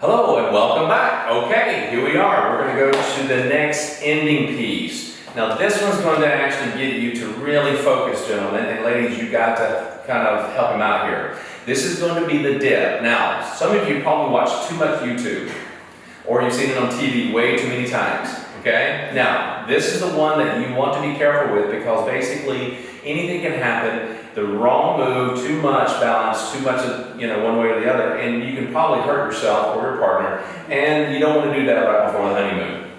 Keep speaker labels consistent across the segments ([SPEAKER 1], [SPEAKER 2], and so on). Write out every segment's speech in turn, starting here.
[SPEAKER 1] Hello and welcome back. Okay, here we are. We're going to go to the next ending piece. Now this one's going to actually get you to really focus, gentlemen, and ladies, you got to kind of help him out here. This is going to be the dip. Now, some of you probably watch too much YouTube, or you've seen it on TV way too many times, okay? Now, this is the one that you want to be careful with because basically anything can happen. The wrong move, too much balance, too much of, one way or the other, and you can probably hurt yourself or your partner, and you don't want to do that right before the honeymoon.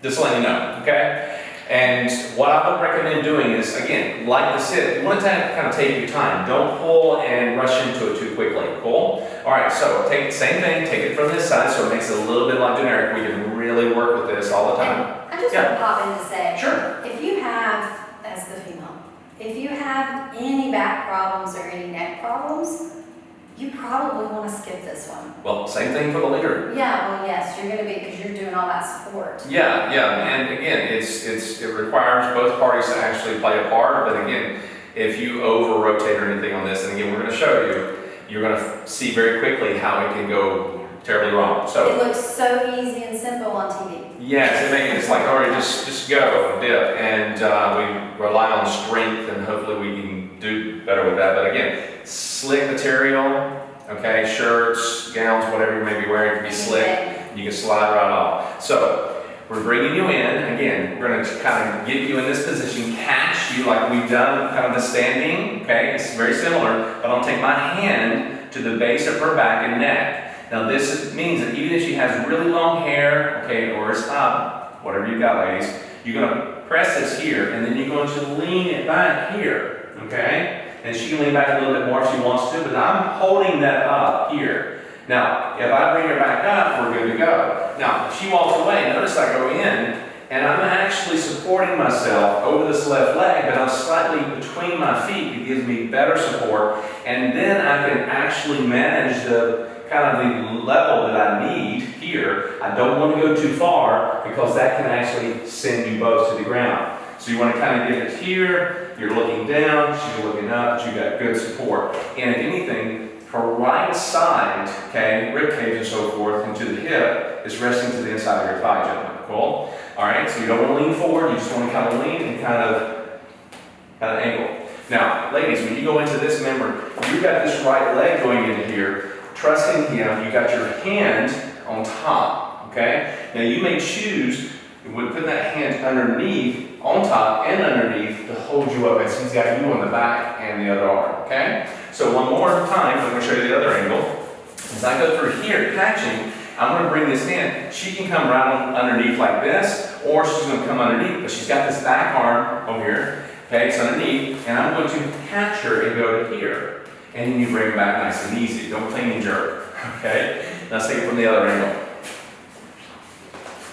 [SPEAKER 1] Just letting you know, okay? And what I would recommend doing is, again, like the sit, you want to kind of take your time. Don't pull and rush into it too quickly, cool? All right, so take the same thing, take it from this side so it makes it a little bit like generic. We can really work with this all the time.
[SPEAKER 2] I just want to pop in to say,
[SPEAKER 1] sure.
[SPEAKER 2] If you have, as the female, if you have any back problems or any neck problems, you probably want to skip this one.
[SPEAKER 1] Well, same thing for the leader.
[SPEAKER 2] Yeah, well, yes, you're going to be, because you're doing all that support.
[SPEAKER 1] Yeah, and again, it requires both parties to actually play a part, but again, if you over-rotate or anything on this, and again, we're going to show you, you're going to see very quickly how it can go terribly wrong. So
[SPEAKER 2] it looks so easy and simple on TV.
[SPEAKER 1] Yes, it's like, all right, just go, dip, and we rely on strength, and hopefully we can do better with that. But again, slick material, okay, shirts, gowns, whatever you may be wearing can be slick. You can slide right off. So we're bringing you in. Again, we're going to kind of get you in this position, catch you like we've done, kind of the standing. Okay, it's very similar, but I'll take my hand to the base of her back and neck. Now this means that even if she has really long hair, okay, or it's up, whatever you got, ladies, you're going to press this here, and then you're going to lean it back here, okay? And she can lean back a little bit more if she wants to, but I'm holding that up here. Now, if I bring her back up, we're good to go. Now, if she walks away, notice I go in, and I'm actually supporting myself over this left leg, but I'm slightly between my feet. It gives me better support, and then I can actually manage the kind of the level that I need here. I don't want to go too far because that can actually send you both to the ground. So you want to kind of get it here, you're looking down, she's looking up, but you got good support. And if anything, her right side, okay, rib cage and so forth, and to the hip is resting to the inside of your thigh, gentlemen. Cool? Alright, so you don't want to lean forward, you just want to kind of lean and kind of angle. Now, ladies, when you go into this, remember, you've got this right leg going into here, trusting him, you got your hand on top, okay? Now you may choose, we put that hand underneath, on top and underneath to hold you up as he's got you on the back and the other arm, okay? So one more time, I'm going to show you the other angle. As I go through here, catching, I'm going to bring this in. She can come right on underneath like this, or she's going to come underneath, but she's got this back arm over here, okay? It's underneath, and I'm going to catch her and go to here. And then you bring it back nice and easy. Don't clean and jerk, okay? Now let's take it from the other angle.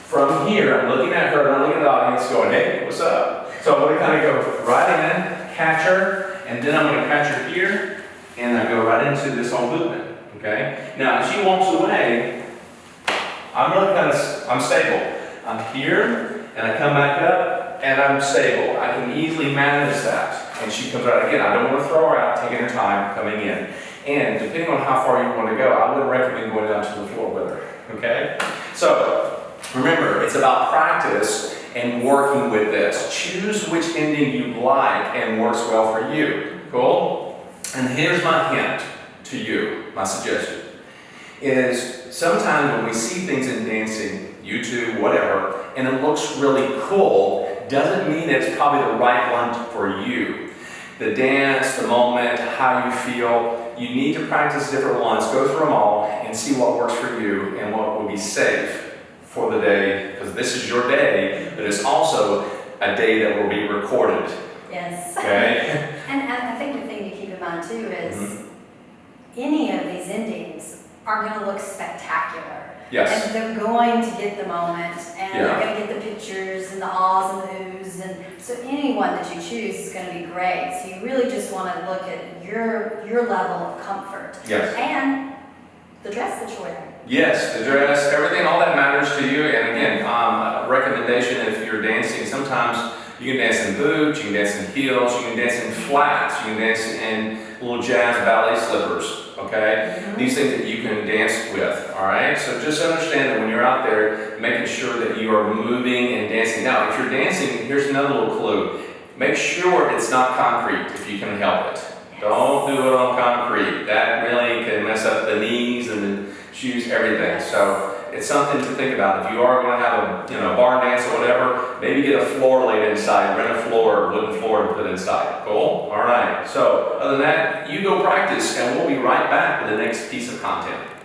[SPEAKER 1] From here, I'm looking at her, and I'm looking at the audience going, hey, what's up? So I'm going to kind of go right in, catch her, and then I'm going to catch her here, and I go right into this whole movement, okay? Now, if she walks away, I'm really I'm stable. I'm here, and I come back up, and I'm stable. I can easily manage that. And she comes out again. I don't want to throw her out, taking her time coming in. And depending on how far you want to go, I would recommend going down to the floor with her. Okay? So remember, it's about practice and working with this. Choose which ending you like and works well for you. Cool? And here's my hint to you, my suggestion, is sometimes when we see things in dancing, YouTube, whatever, and it looks really cool, doesn't mean that it's probably the right one for you. The dance, the moment, how you feel, you need to practice different ones, go through them all, and see what works for you and what will be safe for the day, because this is your day, but it's also a day that will be recorded.
[SPEAKER 2] Yes.
[SPEAKER 1] Okay?
[SPEAKER 2] And I think the thing to keep in mind too is any of these endings are going to look spectacular.
[SPEAKER 1] Yes.
[SPEAKER 2] And they're going to get the moment, and they're going to get the pictures and the ahs and the oohs, and so any one that you choose is going to be great. So you really just want to look at your level of comfort.
[SPEAKER 1] Yes.
[SPEAKER 2] And the dress that you're wearing.
[SPEAKER 1] Yes, the dress, everything, all that matters to you. And again, a recommendation if you're dancing, sometimes you can dance in boots, you can dance in heels, you can dance in flats, you can dance in little jazz ballet slippers, okay? These things that you can dance with. all right? So just understand that when you're out there, making sure that you are moving and dancing. Now, if you're dancing, here's another little clue. Make sure it's not concrete if you can help it. Don't do it on concrete. That really can mess up the knees and the shoes, everything. So it's something to think about. If you are going to have a barn dance or whatever, maybe get a floor laid inside, rent a floor, wooden floor to put inside. Cool? All right. So other than that, you go practice and we'll be right back with the next piece of content.